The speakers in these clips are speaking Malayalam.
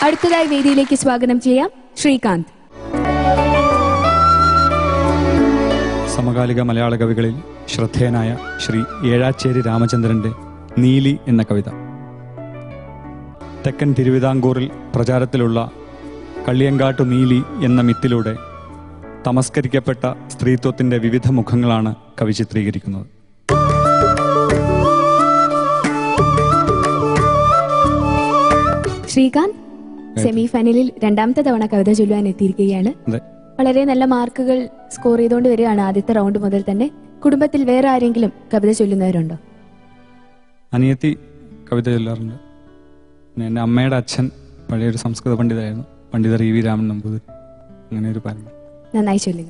അടുത്തതായി വേദിയിലേക്ക് സ്വാഗതം ചെയ്യാം ശ്രീകാന്ത്. സമകാലിക മലയാള കവികളിൽ ശ്രദ്ധേയനായ ശ്രീ ഏഴാച്ചേരി രാമചന്ദ്രന്റെ നീലി എന്ന കവിത. തെക്കൻ തിരുവിതാംകൂറിൽ പ്രചാരത്തിലുള്ള കള്ളിയങ്കാട്ടു നീലി എന്ന മിത്തിലൂടെ തമസ്കരിക്കപ്പെട്ട സ്ത്രീത്വത്തിന്റെ വിവിധ മുഖങ്ങളാണ് കവി ചിത്രീകരിക്കുന്നത്. ശ്രീകാന്ത് സെമി ഫൈനലിൽ രണ്ടാമത്തെ തവണ കവിത ചൊല്ലുവാൻ എത്തിയിരിക്കുകയാണ്. വളരെ നല്ല മാർക്കുകൾ സ്കോർ ചെയ്തുകൊണ്ട് വരികയാണ് ആദ്യത്തെ റൗണ്ട് മുതൽ തന്നെ. കുടുംബത്തിൽ വേറെ ആരെങ്കിലും കവിത ചൊല്ലുന്നവരുണ്ടോ? അനിയത്തി കവിത ചൊല്ലാറുണ്ട്. പിന്നെ എൻ്റെ അമ്മയുടെ അച്ഛൻ പഴയൊരു സംസ്കൃത പണ്ഡിതരായിരുന്നു, പണ്ഡിതർ ഇ വി രാമൻ നമ്പൂതിരി. അങ്ങനെ ഒരു പാരമ്പര്യം. നന്നായി ചൊല്ലുക.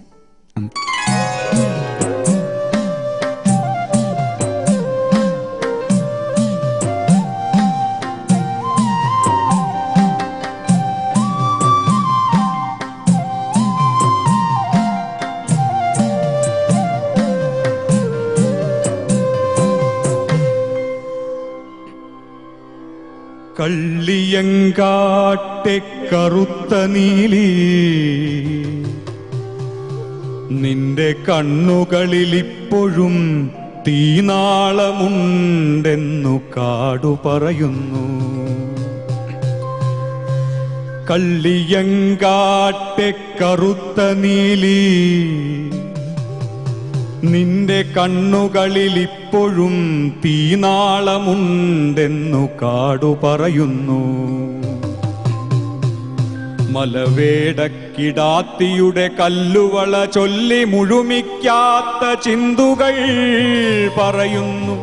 കള്ളിയങ്കാട്ടെ കറുത്ത നീലി, നിന്റെ കണ്ണുകളിലിപ്പോഴും തീനാളമുണ്ടെന്നു കാടു പറയുന്നു. കള്ളിയങ്കാട്ടെ കറുത്ത നീലി, നിന്റെ കണ്ണുകളിലിപ്പോഴും തീനാളമുണ്ടെന്നു കാടു പറയുന്നു. മലവേടക്കിടാത്തിയുടെ കല്ലുവള ചൊല്ലി മുഴുമിക്കാത്ത ചിന്തുകൾ പറയുന്നു.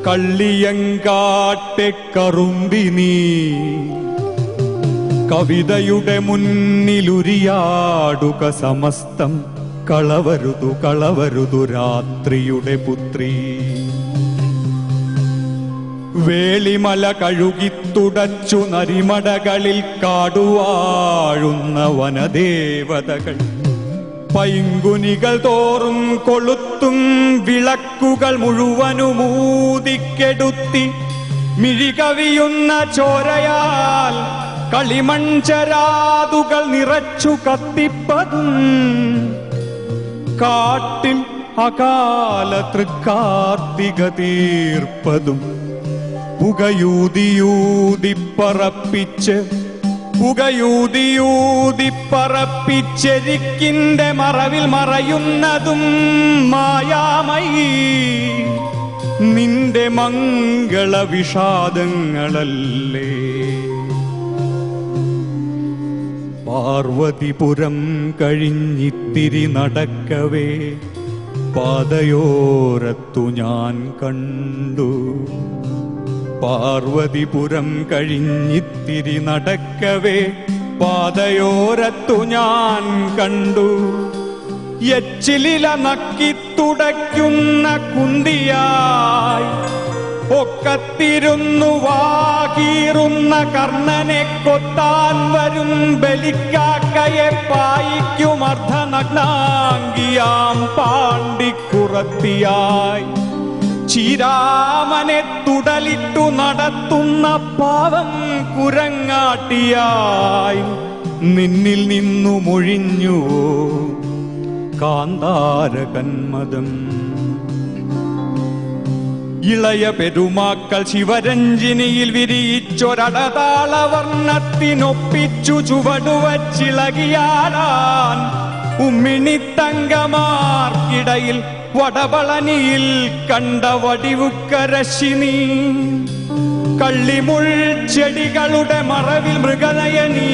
കള്ളിയങ്കാട്ടെ കറുമ്പിനീ, കവിതയുടെ മുന്നിലുരിയാടുക സമസ്തം. കളവരുതു കളവരുതു രാത്രിയുടെ പുത്രി. വേളിമല കഴുകിത്തുടച്ചു നരിമടകളിൽ കാടുവാഴുന്ന വനദേവതകൾ, പൈങ്കുനികൾ തോറും കൊളുത്തും വിളക്കുകൾ മുഴുവനുമൂതിക്കെടുത്തി മിഴികവിയുന്ന ചോരയാൽ കളിമൺചരാതുകൾ നിറച്ചു കത്തിപ്പതും, കാട്ടിൽ അകാല തൃക്കാർത്തിക തീർപ്പതും, പുകയൂതിയൂതിപ്പറപ്പിച്ചെരിക്കിന്റെ മറവിൽ മറയുന്നതും മായാമയി നിന്റെ മംഗള വിഷാദങ്ങളല്ലേ. പാർവതിപുരം കഴിഞ്ഞിത്തിരി നടക്കവേ പാതയോരത്തു ഞാൻ കണ്ടു. പാർവതിപുരം കഴിഞ്ഞിത്തിരി നടക്കവേ പാതയോരത്തു ഞാൻ കണ്ടു. എച്ചിലില നക്കിത്തുടയ്ക്കുന്ന കുന്തിയായി ഒക്കത്തിരുന്നു വാകീറുന്ന കർണനെ കൊത്താൻ വരും ബലിക്കാക്കയെ പായിക്കും അർദ്ധനഗ്നാംഗിയാം പാണ്ടിക്കുറത്തിയായി ചീരാമനെ തുടലിട്ടു നടത്തുന്ന പാവം കുരങ്ങാട്ടിയായി നിന്നിൽ നിന്നു മൊഴിഞ്ഞു കാന്താരകന്മദം. ഇളയ പെരുമാക്കൾ ശിവരഞ്ജിനിയിൽ വിരിയിച്ചൊരടതാളവർണ്ണത്തിനൊപ്പിച്ചു ചുവടുവച്ചിളകിയാടാൻ ഉമ്മിണിത്തങ്കമാർക്കിടയിൽ വടവളനിയിൽ കണ്ട വടിവുക്കരശിനി. കള്ളിമുൾച്ചെടികളുടെ മറവിൽ മൃഗനയനി,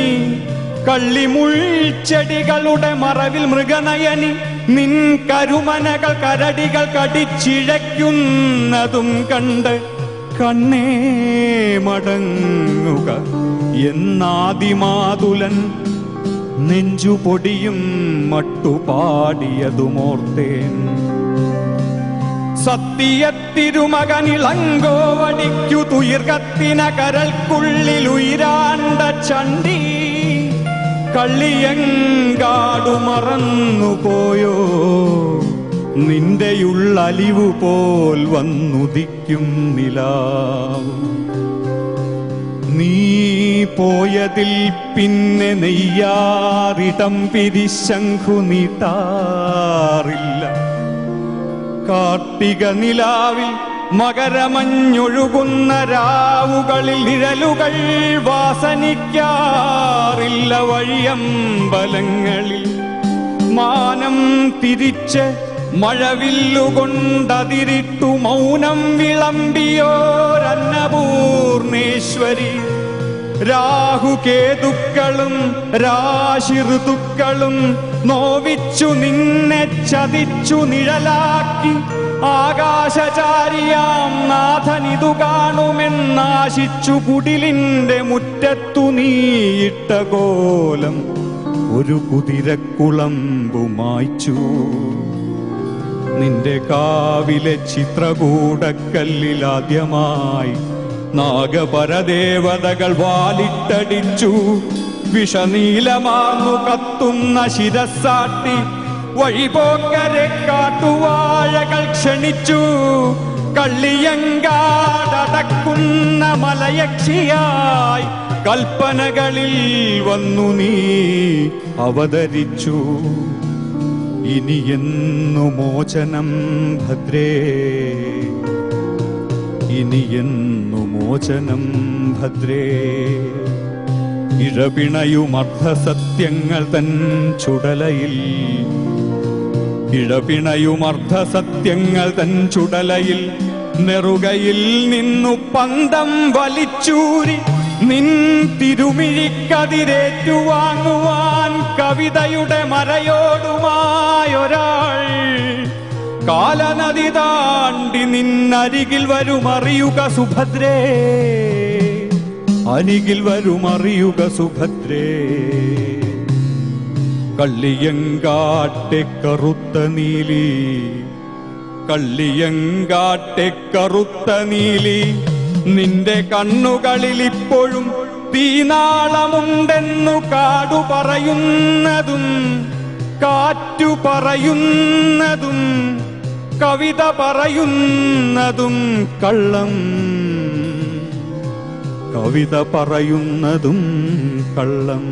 കള്ളിമുൾച്ചെടികളുടെ മറവിൽ മൃഗനയനി, നിൻ കരുമനകൾ കരടികൾ കടിച്ചിഴയ്ക്കുന്നതും കണ്ട് കണ്ണേ മടങ്ങുക എന്നാദിമാതുലൻ നെഞ്ചുപൊടിയും മട്ടുപാടിയതുമോർത്തേൻ. സത്യത്തിരുമകനിളങ്കോവടിക്കു തുയിർകത്തിന കരൽക്കുള്ളിൽ ഉയരാണ്ട ചണ്ടി. കള്ളിയങ്കാടു മറന്നുപോയോ നിന്റെയുള്ളലിവു പോൽ വന്നുദിക്കും നിലാവ്. നീ പോയതിൽ പിന്നെ നെയ്യാറിടം പിരിശംഖു നീട്ടാറില്ല. കാർത്തിക നിലാവിൽ മകരമഞ്ഞൊഴുകുന്ന രാവുകളിൽ നിഴലുകൾ വാസനിക്കാറില്ല. വഴിയമ്പലങ്ങളിൽ മാനം തിരിച്ച് മഴവില്ലുകൊണ്ടതിരിട്ടു മൗനം വിളമ്പിയോരന്നപൂർണേശ്വരി. രാഹുകേതുക്കളും രാശിഋതുക്കളും നോവിച്ചു നിന്നെ ചതിച്ചു നിഴലാക്കി ആകാശചാരിയാം നാഥനിതു കാണുമെന്നാശിച്ചു കുടിലിന്റെ മുറ്റത്തു നീയിട്ട കോലം ഒരു കുതിരക്കുളമ്പു മായ്ച്ചു. നിന്റെ കാവിലെ ചിത്രകൂടക്കല്ലിലാദ്യമായി നാഗപരദേവതകൾ വാലിട്ടടിച്ചു. വിഷനീലമാർന്നു കത്തുന്ന ശിരസാട്ടി വഴിപോക്കരെ കാട്ടുവാഴകൾ ക്ഷണിച്ചു. കള്ളിയങ്കാടടക്കുന്ന മലയക്ഷിയായി കൽപ്പനകളിൽ വന്നു നീ അവതരിച്ചു. ഇനിയെന്നു മോചനം ഭദ്രേ, ഇനിയെന്നു മോചനം ഭദ്രേ. ഇഴപിണയുമർദ്ധസത്യങ്ങൾ തൻ ചുടലയിൽ, ഇഴപിണയുമർദ്ധസത്യങ്ങൾ തൻ ചുടലയിൽ നെറുകയിൽ നിന്നു പന്തം വലിച്ചൂരി നിൻ തിരുമിഴിക്കതിരേറ്റുവാങ്ങുവാൻ കവിതയുടെ മരയോടുമായൊരാൾ കാലനദി താണ്ടി നിന്നരികിൽ വരുമറിയുക സുഭദ്രേ, അരികിൽ വരുമറിയുക സുഭദ്രേ. കള്ളിയങ്കാട്ടെ കറുത്ത നീലി, കള്ളിയങ്കാട്ടെ കറുത്ത നീലി, നിന്റെ കണ്ണുകളിൽ ഇപ്പോഴും തീനാളമുണ്ടെന്നു കാടു പറയുന്നതും കാറ്റു പറയുന്നതും കവിത പറയുന്നതും കള്ളം, കവിത പറയുന്നതും കള്ളം.